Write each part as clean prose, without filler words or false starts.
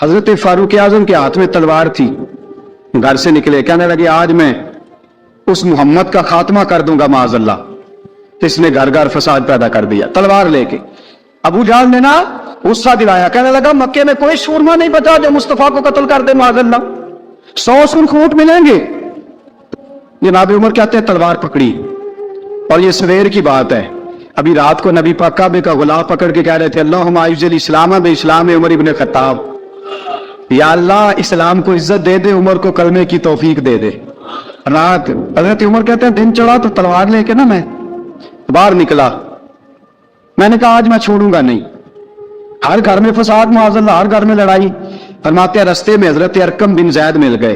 हजरत फारूक आजम के हाथ में तलवार थी, घर से निकले, कहने लगे आज मैं उस मोहम्मद का खात्मा कर दूंगा माज़अल्लाह। तो इसने घर घर फसाद पैदा कर दिया तलवार लेके। अबू जहल ने ना गुस्सा दिलाया, कहने लगा मक्के में कोई सूरमा नहीं बचा जो मुस्तफा को कत्ल कर दे माज़अल्लाह, 100 सुर्ख ऊंट मिलेंगे। जनाब उमर कहते हैं तलवार पकड़ी, और ये सवेर की बात है, अभी रात को नबी पाक काबे का गुलाब पकड़ के कह रहे थे अल्लाहुम्मा इज़्ज़िल इस्लाम बे इस्लाम उमर इब्न खत्ताब, या अल्लाह इस्लाम को इज्जत दे दे, उमर को कलमे की तौफीक दे दे। रात हजरत उमर कहते हैं दिन चढ़ा तो तलवार लेके ना मैं बाहर निकला, मैंने कहा आज मैं छोड़ूंगा नहीं। हर घर में फसाद माज़अल्लाह, हर घर में लड़ाई। फरमाते हैं रस्ते में हजरत अरकम बिन ज़ैद मिल गए,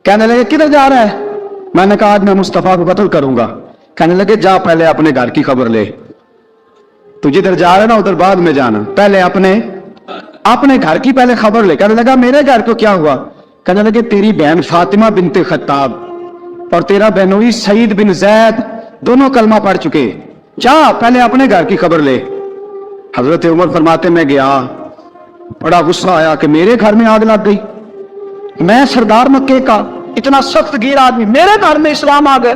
कहने लगे किधर जा रहा है? मैंने कहा आज मैं मुस्तफा को कत्ल करूंगा। कहने लगे जा पहले अपने घर की खबर ले, तू जिधर जा रहा है ना उधर बाद में जाना, पहले अपने घर की पहले खबर ले। कहने लगा मेरे घर को क्या हुआ? कहने लगे तेरी बहन फातिमा बिनते खत्ताब और तेरा बहनोई सईद बिन ज़ैद दोनों कलमा पढ़ चुके, जा पहले अपने घर की खबर ले। हजरत उमर फरमाते मैं गया, बड़ा गुस्सा आया कि मेरे घर में आग लग गई, मैं सरदार मक्के का इतना सख्त गिर आदमी, मेरे घर में इस्लाम आ गए।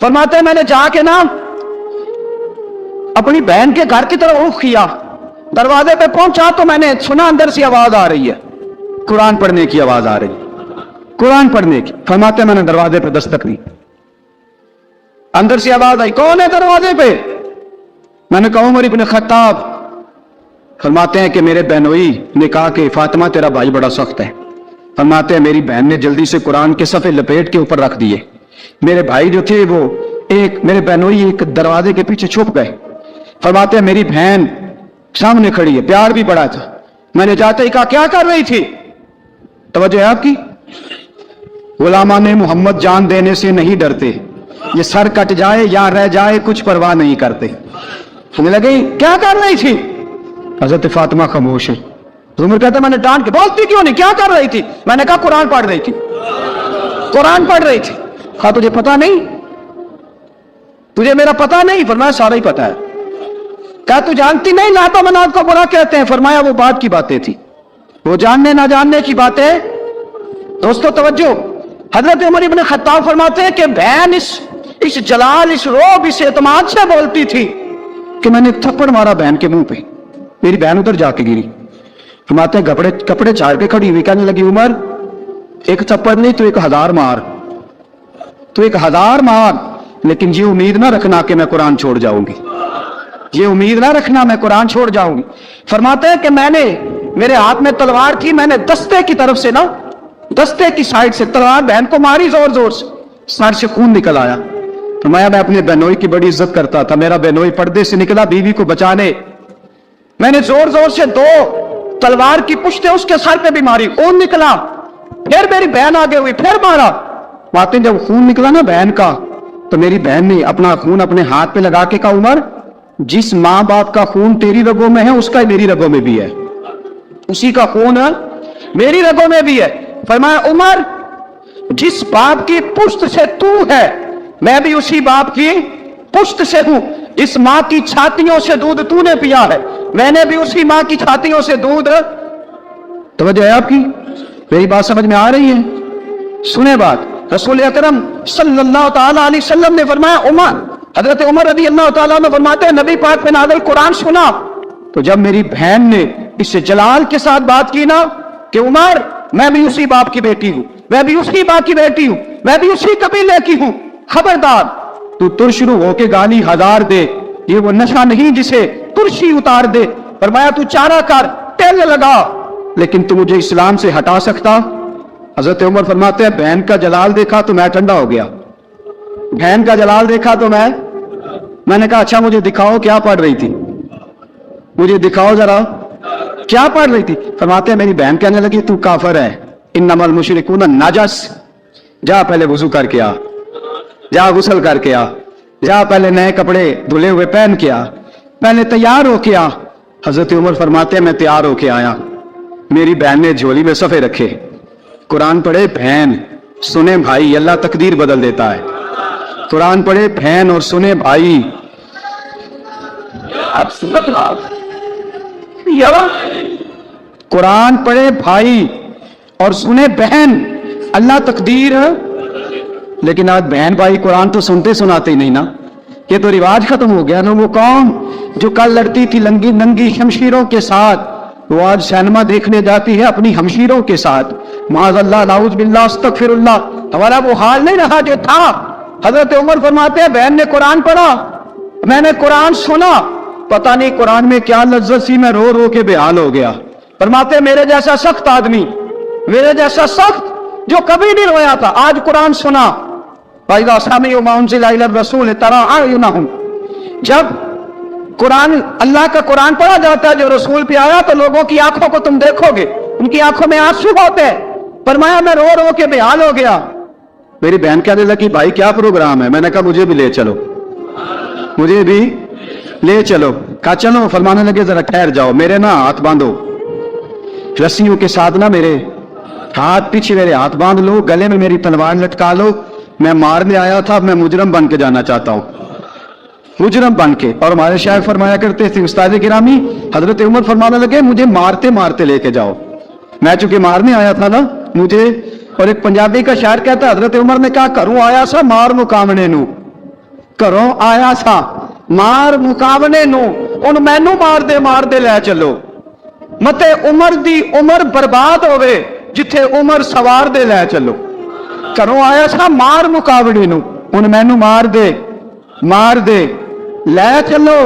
फरमाते मैंने जाके ना अपनी बहन के घर की तरफ रुख किया, दरवाजे पे पहुंचा तो मैंने सुना अंदर से आवाज आ रही है, कुरान पढ़ने की आवाज आ रही, कुरान पढ़ने की। फरमाते मैंने दरवाजे पे दस्तक दी, अंदर से आवाज आई कौन है दरवाजे पे? मैंने कहा उमर इब्न खत्ताब। फरमाते हैं कि मेरे बहनोई ने कहा कि फातिमा तेरा भाई बड़ा सख्त है। फरमाते हैं मेरी बहन ने जल्दी से कुरान के सफ़े लपेट के ऊपर रख दिए, मेरे भाई जो थे वो मेरे बहनोई एक दरवाजे के पीछे छुप गए। फरमाते हैं मेरी बहन सामने खड़ी है, प्यार भी बड़ा था, मैंने जाते ही कहा क्या कर रही थी? तवज्जो है आपकी? गुलामा ने मोहम्मद जान देने से नहीं डरते, ये सर कट जाए या रह जाए कुछ परवाह नहीं करते। सुनने लगे क्या कर रही थी? हजरत फातिमा खामोश है। उमर कहता मैंने डांट के, बोलती क्यों नहीं, क्या कर रही थी? मैंने कहा कुरान पढ़ रही थी, कुरान पढ़ रही थी। कहा तुझे पता नहीं, तुझे मेरा पता नहीं? फरमाया सारा ही पता है। क्या तू जानती नहीं लातो मनात को बुरा कहते हैं? फरमाया वो बात की बातें थी, वो जानने ना जानने की बातें। दोस्तों तवज्जो, हजरत उमर इब्न खत्ताब फरमाते हैं कि बहन इस जलाल, इस रोब, इस एतमाद से बोलती थी कि मैंने एक थप्पड़ मारा बहन के मुंह पे, मेरी बहन उधर जाके गिरी। फरमाते हैं कपड़े झाड़ के खड़ी हुई, कहने लगी उमर एक थप्पड़ नहीं तो 1000 मार, तो 1000 मार, लेकिन ये उम्मीद ना रखना कि मैं कुरान छोड़ जाऊंगी, ये उम्मीद ना रखना मैं कुरान छोड़ जाऊंगी। फरमाते हैं कि मेरे हाथ में तलवार थी, मैंने दस्ते की तरफ से ना, दस्ते की साइड से तलवार बहन को मारी जोर जोर से, सर से खून निकल आया। फरमाया मैं अपने बहनोई की बड़ी इज्जत करता था, मेरा बहनोई पर्दे से निकला बीवी को बचाने, मैंने जोर जोर से 2 तलवार की पुश्तें उसके सर पे भी मारी, खून निकला, फिर मेरी बहन आगे हुई, फिर मारा। बातें जब खून निकला ना बहन का, तो मेरी बहन ने अपना खून अपने हाथ पे लगा के कहा उमर जिस माँ बाप का खून तेरी रगों में है उसका ही मेरी रगों में भी है, उसी का खून मेरी रगों में भी है। फरमाया उमर जिस बाप की पुश्त से तू है मैं भी उसी बाप की पुश्त से हूं, इस माँ की छातियों से दूध तूने पिया है, मैंने भी उसी माँ की छातियों से दूध। तवज्जो है आपकी? मेरी बात समझ में आ रही है? सुने बात, रसूल अकरम सल्लल्लाहु ताला अलैहि वसल्लम ने फरमाया उमर, हजरत उमर रज़ी अल्लाह ताला अन्हु फरमाते हैं नबी पाक पे नाज़िल कुरान सुना, तो जब मेरी बहन ने इससे जलाल के साथ बात की ना कि उमर मैं भी उसी बाप की बेटी हूं, मैं भी उसी बाप की बेटी हूं, मैं भी उसी कबीले की हूं, खबरदार तू तुरशुरू होके गाली 1000 दे, ये वो नशा नहीं जिसे तुरशी उतार दे। फरमाया तू चारा कर, तेल लगा, लेकिन तू मुझे इस्लाम से हटा सकता? हजरत उमर फरमाते हैं बहन का जलाल देखा तो मैं ठंडा हो गया, बहन का जलाल देखा तो मैंने कहा अच्छा मुझे दिखाओ क्या पढ़ रही थी, मुझे दिखाओ जरा क्या पढ़ रही थी। फरमाते हैं मेरी बहन कहने लगी तू काफिर है, इन्नमल मुशरिकून नाजस, जा पहले वुजू करके आ, जा गुस्ल करके आ, जा पहले नए कपड़े धुले हुए पहन के आ, पहले तैयार होके आ। हजरत उमर फरमाते हैं मैं तैयार होके आया, मेरी बहन ने झोली में सफ़े रखे, कुरान पढ़े बहन, सुने भाई, अल्लाह तकदीर बदल देता है। कुरान पढ़े बहन और सुने भाई। आप कुरान पढ़े भाई और सुने बहन, अल्लाह तकदीर। लेकिन आज बहन भाई कुरान तो सुनते सुनाते ही नहीं ना, ये तो रिवाज खत्म हो गया ना। वो कौम जो कल लड़ती थी लंगी नंगी शमशीरों के साथ, वो आज सिनेमा देखने जाती है अपनी हमशीरों के साथ। माज़अल्लाह, नाउज़ बिल्लाह, अस्तगफिरुल्लाह। हमारा वो हाल नहीं रहा जो था। हजरत उमर फरमाते हैं, बहन ने कुरान पढ़ा, मैंने कुरान सुना, पता नहीं कुरान में क्या लज्जत सी, मैं रो रो के बेहाल हो गया। फरमाते हैं, मेरे जैसा सख्त आदमी, मेरे जैसा सख्त जो कभी नहीं रोया था, आज कुरान सुना। जब कुरान, अल्लाह का कुरान पढ़ा जाता है जो रसूल पे आया, तो लोगों की आंखों को तुम देखोगे, उनकी आंखों में आंसू होते हैं। फरमाया, मैं रो रो के बेहाल हो गया। मेरी बहन कहने लगी, भाई क्या प्रोग्राम है? मैंने कहा मुझे भी ले चलो, मुझे भी ले चलो। कहा चलो। फरमाने लगे, जरा ठहर जाओ, मेरे ना हाथ बांधो रस्सियों के साथ, ना मेरे हाथ पीछे मेरे हाथ बांध लो, गले में मेरी तलवार लटका लो। मैं मारने आया था, मैं मुजरम बन के जाना चाहता हूं, मुजरम बन के। और हमारे शायद फरमाया करते थे उस्ताद गिरामी, हजरत उमर फरमाने लगे, मुझे मारते मारते लेके जाओ। मैं चूंकि मारने आया था ना मुझे। और एक पंजाबी का शायर कहता है, हजरत उमर ने कहा, घरों आया सा मार मुकावने नू, घरों आया सा मार मुकावने नू, उन मैनू मार दे ले चलो। मते उमर दी उमर बर्बाद होवे, जिथे उमर सवार दे ले चलो। घरों आया सा मार मुकावने नू, उन मैनू मार दे ले चलो।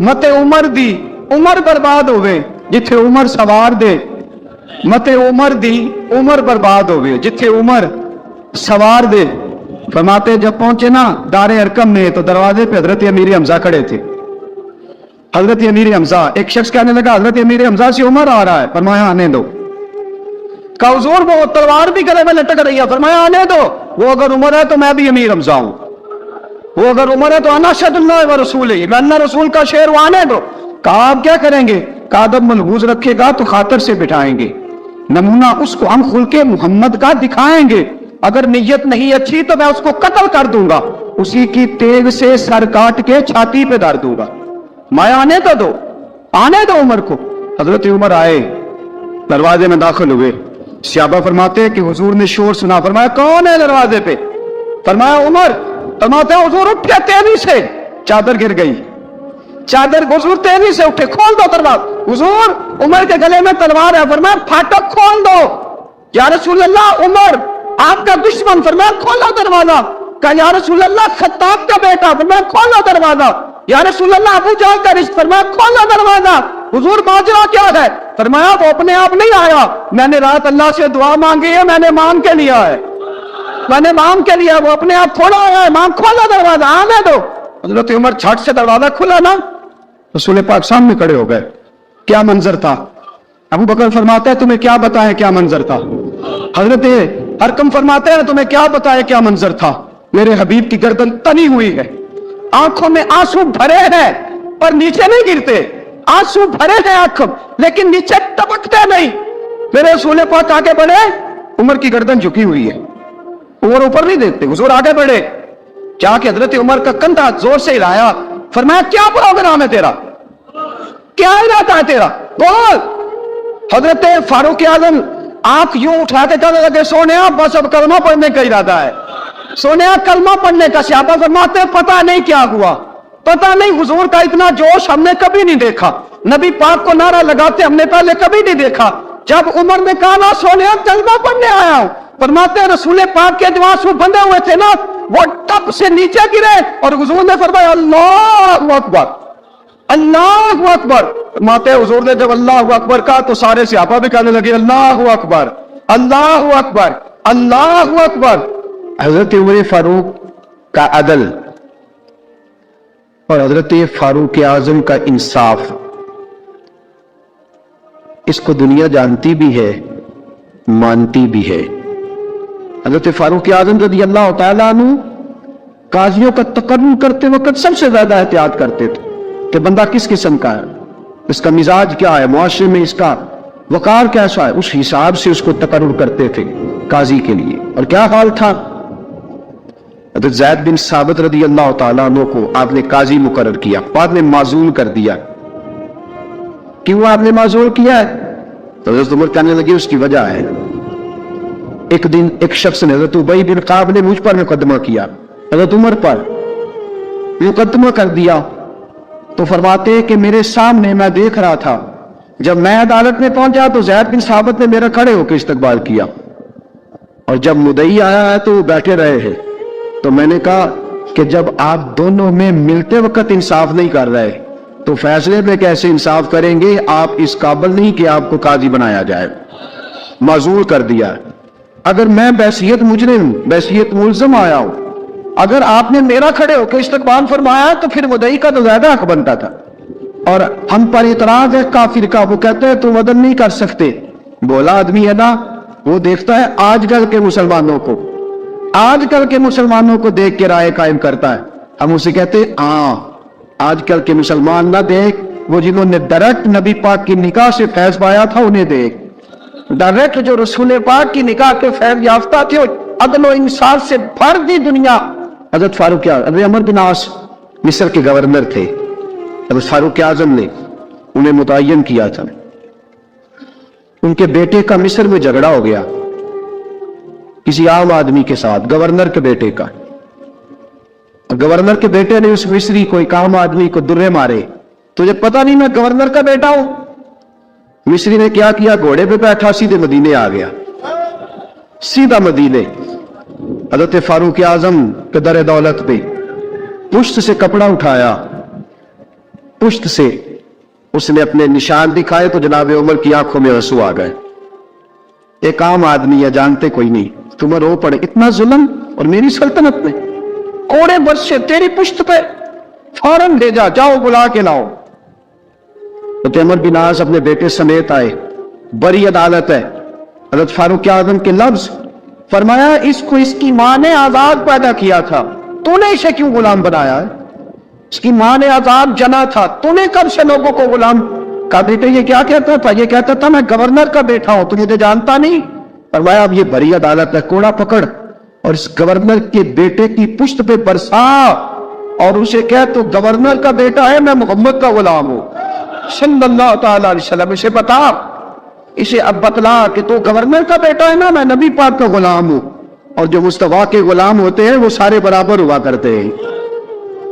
मते उमर दी उमर बर्बाद होवे, जिथे उमर सवार दे। मते उमर दी उमर बर्बाद होवे, जिथे उमर सवार दे। फरमाते जब पहुंचे ना दारे अरकम में, तो दरवाजे पे हजरत अमीर हमजा खड़े थे। हजरत अमीर हमजा, एक शख्स कहने लगा, हजरत अमीर हमजा से उमर आ रहा है। फरमाया आने दो। कहा हुजूर वो तलवार भी गले में लटक रही है। फरमाया आने दो, वो अगर उमर है तो मैं भी अमीर हमजा हूं, वो अगर उमर है तो अना अशहदुल्लाह व रसूलिही, मैं अल्लाह रसूल का शेर, वो आने दो। कहा आप क्या करेंगे? कहा अदब मलहूज रखेगा तो खातर से बिठाएंगे, नमूना उसको हम खुलके मोहम्मद का दिखाएंगे, अगर नीयत नहीं अच्छी तो मैं उसको कत्ल कर दूंगा, उसी की तेग से सर काट के छाती पे धर दूंगा। मैं आने तो दो, आने दो उमर को। हजरत उमर आए, दरवाजे में दाखिल हुए। सहाबा फरमाते कि हुजूर ने शोर सुना। फरमाया कौन है दरवाजे पे? फरमाया उमर। फरमाते हुजूर उठे तेजी से, चादर गिर गई, चादर। हुजूर तेजी से उठे, खोल दो दरवाजा। हुजूर उमर के गले में तलवार है। फरमाया फाटक खोल दो। या रसूल अल्लाह, उमर आपका दुश्मन। फरमाया खोलो दरवाजा। कहा या रसूल अल्लाह, खत्ताब का बेटा। फरमाया खोलो दरवाजा। या रसूल अल्लाह, अबू जहल का रिश्ता। फरमाया खोलो दरवाजा। हुजूर माजरा क्या है? फरमाया वो अपने आप नहीं आया, मैंने रात अल्लाह से दुआ मांगी है, मैंने मांग के लिया है, मैंने मांग के लिया, वो अपने आप थोड़ा आया है। मांग खोलो दरवाजा, आने दो। हजरत उमर झट से दरवाजा खुला ना, रसूल पाक सामने खड़े हो गए। क्या मंजर था? अबू बकर फरमाते हैं तुम्हें क्या बताएं क्या मंजर था? हजरत अरकम फरमाते हैं तुम्हें क्या बताएं क्या मंजर था? मेरे हबीब की गर्दन तनी हुई है, आंखों में आंसू भरे हैं पर नीचे नहीं गिरते, आंसू भरे हैं आंखों लेकिन नीचे टपकते नहीं। मेरे रसूल पाक आगे बढ़े, उमर की गर्दन झुकी हुई है, उमर ऊपर नहीं देखते। हुजूर आगे बढ़े, जाके हजरत उमर का कंधा जोर से हिलाया। फरमाया क्या प्रोग्राम है तेरा, क्या इरादा है तेरा, बोल। हजरत फारूक आजम आंख यूं उठा के कहने लगे, सोनिया बस अब कलमा पढ़ने का इरादा है, सोनिया कलमा पढ़ने का। सहाबा फरमाते पता नहीं क्या हुआ, पता नहीं हुजूर का इतना जोश हमने कभी नहीं देखा, नबी पाक को नारा लगाते हमने पहले कभी नहीं देखा। जब उमर ने कहा ना सोनिया कलमा पढ़ने आया हूं, फरमाते रसूल पाक के जो आंसू बंधे हुए थे ना वो टप से नीचे गिरे और हुजूर ने फरमाया अल्लाहु अकबर, अल्लाहु अकबर। फरमाते हुजूर ने जब अल्लाहु अकबर कहा तो सारे सहाबा भी कहने लगे अल्लाहु अकबर, अल्लाहु अकबर, अल्लाहु अकबर। हजरत उमर फारूक का अदल और हजरत फारूक आजम का इंसाफ, इसको दुनिया जानती भी है, मानती भी है। हजरत फारूक आजम रज़ी अल्लाह तआला अन्हु काजियों का तकर्रुर करते वक्त सबसे ज्यादा एहतियात करते थे कि बंदा किस किस्म का है, इसका मिजाज क्या है, मुआशरे में इसका वकार कैसा है, उस हिसाब से उसको तकर्रुर करते थे काजी के लिए। और क्या हाल था, हजरत ज़ैद बिन साबित रज़ी अल्लाह तआला अन्हु को आपने काजी मुकर्रर किया, बाद में माजूल कर दिया। क्यों आपने माजूल किया है? تو حضرت عمر کہنے لگے اس کی وجہ ہے، ایک دن ایک شخص نے حضرت ابی بن کعب نے مجھ پر مقدمہ کیا، حضرت عمر پر مقدمہ کر دیا، تو فرماتے کہ میرے سامنے میں دیکھ رہا تھا، جب میں عدالت میں پہنچا تو زید بن ثابت نے میرا کھڑے ہو کے استقبال کیا، اور جب مدعی آیا ہے تو وہ بیٹھے رہے ہیں، تو میں نے کہا کہ جب آپ دونوں میں ملتے وقت انصاف نہیں کر رہے تو فیصلے پہ کیسے انصاف کریں گے؟ آپ اس قابل نہیں کہ آپ کو قاضی بنایا جائے، معزول کر دیا۔ اگر میں بحیثیت مجرم، بحیثیت ملزم آیا ہوں، اگر آپ نے میرا کھڑے ہو کے استقبال فرمایا تو پھر مدعی کا تو زیادہ حق بنتا تھا، اور ہم پر اعتراض ہے کافر کا، وہ کہتے ہیں تم عدل نہیں کر سکتے، بولا آدمی ہے نا، وہ دیکھتا ہے آج کل کے مسلمانوں کو، آج کل کے مسلمانوں کو دیکھ کے رائے قائم کرتا ہے۔ ہم اسے کہتے ہیں ہاں آج کل کے مسلمان نہ دیکھ، وہ جنہوں نے ڈائریکٹ نبی پاک کی نکاح سے فیض پایا تھا انہیں دیکھ، ڈائریکٹ جو رسول پاک کی نکاح کے فیض یافتہ تھے، عدل و انصاف سے بھر دی دنیا۔ حضرت فاروق اعظم عمر بن عاص مصر کے گورنر تھے، حضرت فاروق اعظم نے انہیں متعین کیا تھا، ان کے بیٹے کا مصر میں جھگڑا ہو گیا کسی عام آدمی کے ساتھ، گورنر کے بیٹے کا، گورنر کے بیٹے نے اس مصری کو، ایک عام آدمی کو درے مارے، تجھے پتہ نہیں میں گورنر کا بیٹا ہوں؟ مصری نے کیا کیا، گھوڑے پہ بیٹھا سیدھے مدینے آ گیا، سیدھا مدینے، حضرت فاروق اعظم کے در دولت پہ پشت سے کپڑا اٹھایا، پشت سے اس نے اپنے نشان دکھائے تو جناب عمر کی آنکھوں میں آنسو آ گئے۔ ایک عام آدمی ہے، جانتے کوئی نہیں، تمہیں رو پڑے، اتنا ظلم، اور میری سلطنت میں کوڑے برس سے تیری پشت پہ، فوراً لے جاؤ بلا کے لاؤ۔ حضرت عمر بن عاص اپنے بیٹے سمیت آئے، بڑی عدالت ہے، حضرت فاروق اعظم کے لفظ، فرمایا اس کو اس کی ماں نے آزاد پیدا کیا تھا، تو نے اسے کیوں غلام بنایا ہے؟ اس کی ماں نے آزاد جنا تھا، تو نے کب سے لوگوں کو غلام کا؟ بیٹے یہ کیا کہتا تھا؟ یہ کہتا تھا میں گورنر کا بیٹا ہوں، تجھے جانتا نہیں؟ فرمایا اب یہ بڑی عدالت ہے، کوڑا پکڑ اور اس گورنر کے بیٹے کی پشت پہ برسا اور اسے کہہ تو گورنر کا بیٹا ہے، میں محمد کا غلام ہوں صلی اللہ تعالی علیہ وسلم، اسے بتا، اسے اب بتلا کہ تو گورنر کا بیٹا ہے نا، میں نبی پاک کا غلام ہوں، اور جو مصطفیٰ کے غلام ہوتے ہیں وہ سارے برابر ہوا کرتے ہیں۔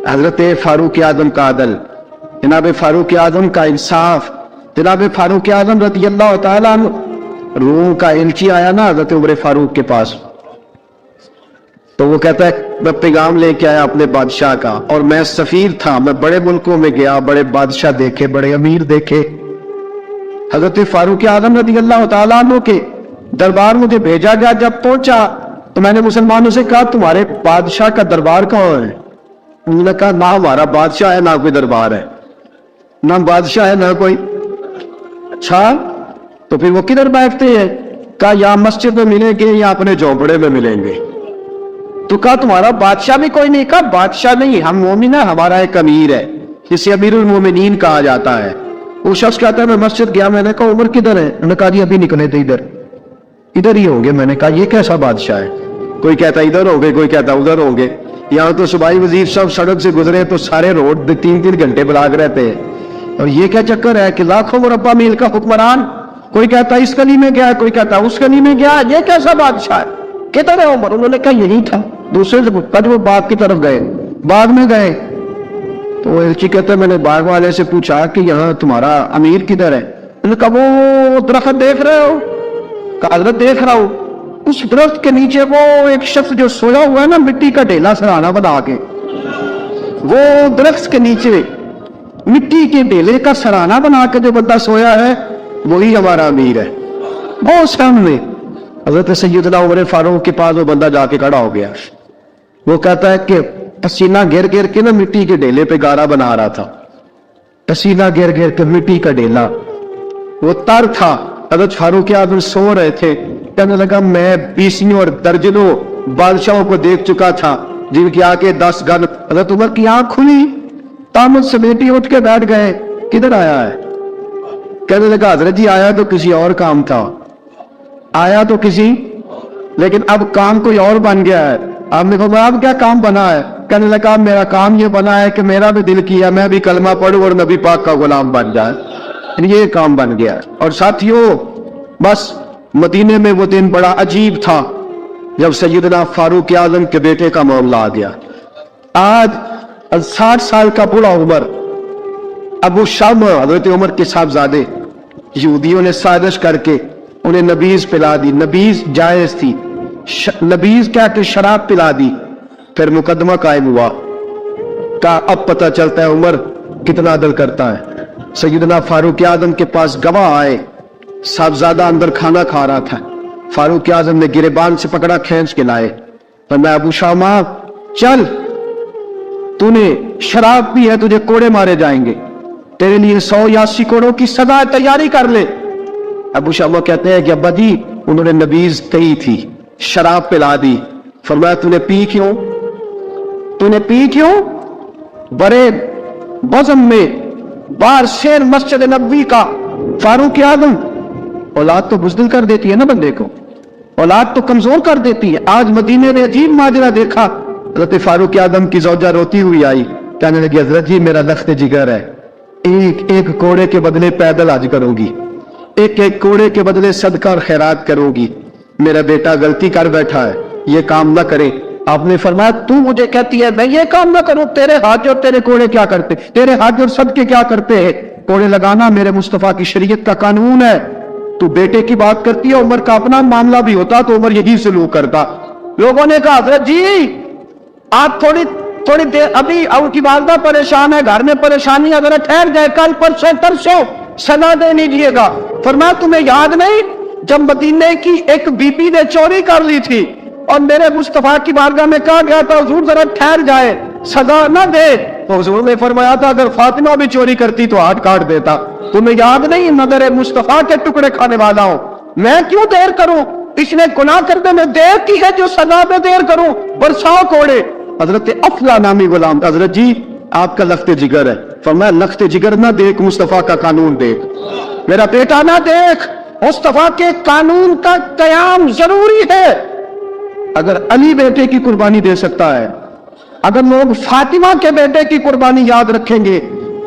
حضرت فاروق اعظم کا عدل، جناب فاروق اعظم کا انصاف، جناب فاروق اعظم رضی اللہ تعالیٰ عنہ، روم کا ایلچی آیا نا حضرت عمر فاروق کے پاس، تو وہ کہتا ہے میں پیغام لے کے آیا اپنے بادشاہ کا، اور میں سفیر تھا، میں بڑے ملکوں میں گیا، بڑے بادشاہ دیکھے، بڑے امیر دیکھے، حضرت فاروق اعظم رضی اللہ تعالیٰ عنہ کے دربار مجھے بھیجا گیا، جب پہنچا تو میں نے مسلمانوں سے کہا تمہارے بادشاہ کا دربار کہاں ہے؟ انہوں نے کہا نہ ہمارا بادشاہ ہے نہ کوئی دربار ہے، نہ بادشاہ ہے نہ کوئی۔ اچھا تو پھر وہ کدھر بیٹھتے ہیں؟ کہا یا مسجد میں ملیں گے یا اپنے جھونپڑے میں ملیں گے۔ تو کہا تمہارا بادشاہ بھی کوئی نہیں؟ کہا بادشاہ نہیں، ہم مومن ہیں، ہمارا ایک امیر ہے جسے امیر المومنین کہا جاتا ہے۔ وہ شخص کہتا ہے میں مسجد گیا، میں نے کہا عمر کدھر ہے؟ انہوں نے کہا جی ابھی نکلے تھے ادھر ہی ہوں گے۔ میں نے کہا یہ کیسا بادشاہ ہے؟ کوئی کہتا ادھر ہوں گے، کوئی کہتا ادھر ہوں گے۔ یہاں تو صوبائی وزیر صاحب سڑک سے گزرے تو سارے روڈ 3 گھنٹے بلاک رہتے ہیں، اور یہ کیا چکر ہے کہ لاکھوں مربع میل کا حکمران، کوئی کہتا اس گلی میں گیا، کوئی کہتا اس گلی میں گیا، یہ کیسا بادشاہ ہے؟ کدھر ہے عمر؟ انہوں نے کہا یہی تھا۔ دوسرے سے پوچھا وہ باغ کی طرف گئے، باغ میں گئے تو وہ ایلچی کہتا ہے میں نے باغ والے سے پوچھا کہ یہاں تمہارا امیر کدھر ہے؟ انہوں نے کہا وہ درخت دیکھ رہے ہو؟ کہا حضرت دیکھ رہا ہوں۔ اس درخت کے نیچے وہ ایک شخص جو سویا ہوا ہے نا، مٹی کا ڈھیلا سرہانا بنا کے، وہ درخت کے نیچے مٹی کے ڈھیلے کا سرہانا بنا کے جو بندہ سویا ہے وہی ہمارا امیر ہے۔ بہت سامنے حضرت سیدنا عمر فاروق کے پاس وہ بندہ جا کے کھڑا ہو گیا، وہ کہتا ہے کہ پسینہ گر گر کے نا مٹی کے ڈھیلے پہ گارا بنا رہا تھا، پسینہ گر گر کے مٹی کا ڈھیلا، وہ تر تھا۔ حضرت فاروق اعظم سو رہے تھے، کہنے لگا میں 20 اور درجنوں بادشاہوں کو دیکھ چکا تھا جن کی آنکھیں 10 گن۔ حضرت عمر کی آنکھ کھلی، تامل سمیٹی اٹھ کے بیٹھ گئے، کدھر آیا ہے؟ کہنے لگا حضرت جی آیا تو کسی اور کام تھا، آیا تو کسی، لیکن اب کام کوئی اور بن گیا ہے۔ آپ نے کہا اب کیا کام بنا ہے؟ کہنے لگا میرا کام یہ بنا ہے کہ میرا بھی دل کیا میں بھی کلمہ پڑھوں اور نبی پاک کا غلام بن جائے، یہ کام بن گیا ہے۔ اور ساتھیوں बस मदीने में वो दिन बड़ा अजीब था जब सैयदना फारूक आजम के बेटे का मामला आ गया। आज 60 साल का बूढ़ा उमर, अबू शाम हजरत उमर के साहबजादे, यहूदियों ने साजिश करके उन्हें नबीज पिला दी। नबीज जायज थी, नबीज क्या कि शराब पिला दी। फिर मुकदमा कायम हुआ, का अब पता चलता है उमर कितना अदल करता है। सैयदना फारूक आजम के पास गवाह आए, साहबजादा अंदर खाना खा रहा था, फारूक आजम ने गिरेबान से पकड़ा, खींच के लाए। पर मैं अबू शामा चल, तूने शराब पी है, तुझे कोड़े मारे जाएंगे, तेरे लिए 100 या 80 कोड़ों की सजा तैयारी कर ले। अबू शामा कहते हैं कि अब्बा जी उन्होंने नबीज कही थी, शराब पिला दी। फरमाया तूने पी क्यों? तूने पी क्यों? बड़े बज़म में बाहर शेर मस्जिद नबवी का फारूक आजम, औलाद तो बुज़दिल कर देती है ना बंदे को, औलाद तो कमजोर कर देती है। आज मदीने ने अजीब माजरा देखा, हज़रत फारूक आजम की ज़ौजा रोती हुई आई, कहने लगी हज़रत जी मेरा लख्त जिगर है, एक एक कोड़े के बदले पैदल हज करूंगी, एक एक कोड़े के बदले सदका और खैरात करूंगी, मेरा बेटा गलती कर बैठा है, ये काम ना करे। आपने फरमाया तू मुझे कहती है मैं ये काम ना करूं, तेरे हाथ और तेरे कोड़े क्या करते, तेरे हाथ और सदके क्या करते हैं? कोड़े लगाना मेरे मुस्तफा की शरीयत का कानून है। तू बेटे की बात करती है, उमर का अपना मामला भी होता तो उमर यही सलूक करता। लोगों ने कहा हज़रत जी आप थोड़ी देर, अभी आपकी वालदा परेशान है, घर में परेशानी, अगर ठहर जाए, कल परसों तरसों सजा दे लीजिएगा। फरमाया तुम्हें याद नहीं जब मदीने की एक बीबी ने चोरी कर ली थी और मेरे मुस्तफा की बारगाह में कहा गया था हुजूर जरा ठहर जाए, सजा ना दे, तो हुजूर ने फरमाया था अगर फातिमा भी चोरी करती तो हाथ काट देता। तुम्हें याद नहीं नजर मुस्तफा के टुकड़े खाने वाला हूं, मैं क्यों देर करूं, इसने गुनाह करने में देर की है जो सजा में देर करूं, बरसाओ कोड़े। हजरत अफला नामी गुलाम, हजरत जी आपका लख्त जिगर है। फरमाया लख्त जिगर ना देख, मुस्तफा का कानून देख, मेरा बेटा ना देख, मुस्तफा के कानून का कयाम जरूरी है। अगर अली बेटे की कुर्बानी दे सकता है, अगर लोग फातिमा के बेटे की कुर्बानी याद रखेंगे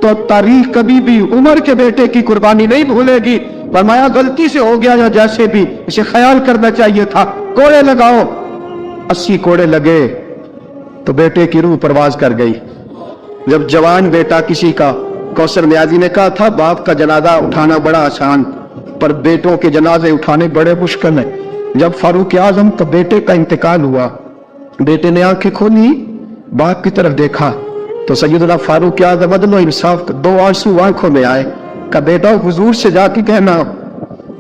तो तारीख कभी भी उमर के बेटे की कुर्बानी नहीं भूलेगी। फरमाया गलती से हो गया या जैसे भी, इसे ख्याल करना चाहिए था। कोड़े लगाओ, 80 कोड़े लगे तो बेटे की रूह परवाज कर गई। जब जवान बेटा किसी का, कौसर न्याजी ने कहा था बाप का जनाजा उठाना बड़ा आसान, पर बेटों के जनाजे उठाने बड़े मुश्किल है। जब फारूक आजम का बेटे का इंतकाल हुआ, बेटे ने आंखें खोली, बाप की तरफ देखा तो सैयदना फारूक आजम अदल और इंसाफ का 2 आंसू आंखों में आए। का बेटा हुजूर से जाके कहना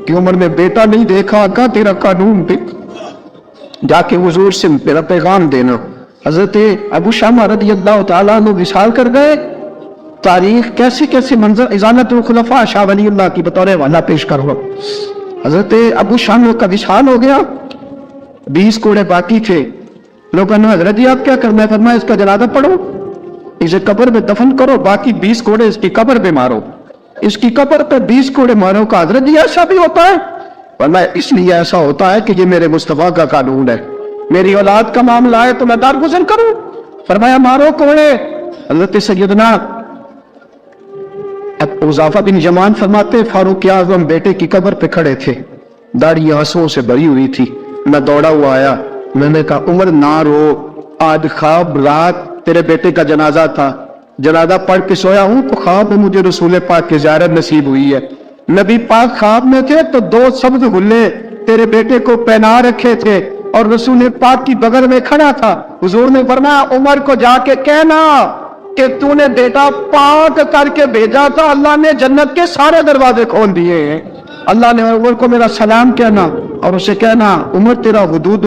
कि उम्र में बेटा नहीं देखा, का तेरा कानून देख, जाके हुजूर से मेरा पैगाम देना। हजरत अबू शामा रज़ियल्लाहु ताला अन्हु विसाल कर गए। तारीख कैसे कैसे मंजर इजालतुल खुलफा शाह वलीउल्लाह की बतौर हवाला पेश करूंगा। हजरत अबू शामा का विसाल हो गया, 20 कोड़े बाकी थे। लोगों ने हजरत जी आप क्या करना है? फरमाया इसका जनाजा पढ़ो, इसे कब्र में दफन करो, बाकी 20 कोड़े इसकी कब्र पे मारो, इसकी कब्र पे 20 कोड़े मारो। का हजरत जी ऐसा भी होता है? फरमाया इसलिए ऐसा होता है कि ये मेरे मुस्तफा का कानून है, मेरी औलाद का मामला है तो मैं दारगुज़र करूं। फरमाया मारो कोड़े। हजरत सैयदना उज़ाफा बिन जमान फरमाते फारूक आज़म बेटे की कब्र पे खड़े थे, दाढ़ी आंसुओं से भरी हुई थी। मैं दौड़ा हुआ आया, मैंने कहा उमर ना रो, आज ख्वाब रात तेरे बेटे का जनाजा था, जनाजा पढ़ के सोया हूं तो ख्वाब में मुझे रसूल पाक की ज़ियारत नसीब हुई है। नबी पाक ख्वाब में थे तो 2 सब्ज़ गुल्ले तेरे बेटे को पहना रखे थे और रसूल पाक की बगल में खड़ा था। हुजूर ने फरमाया उमर को जाके कहना कि तूने बेटा पाक करके भेजा था, अल्लाह ने जन्नत के सारे दरवाजे खोल दिए हैं। अल्लाह ने उमर को मेरा सलाम कहना और उसे कहना उमर तेरा हुदूद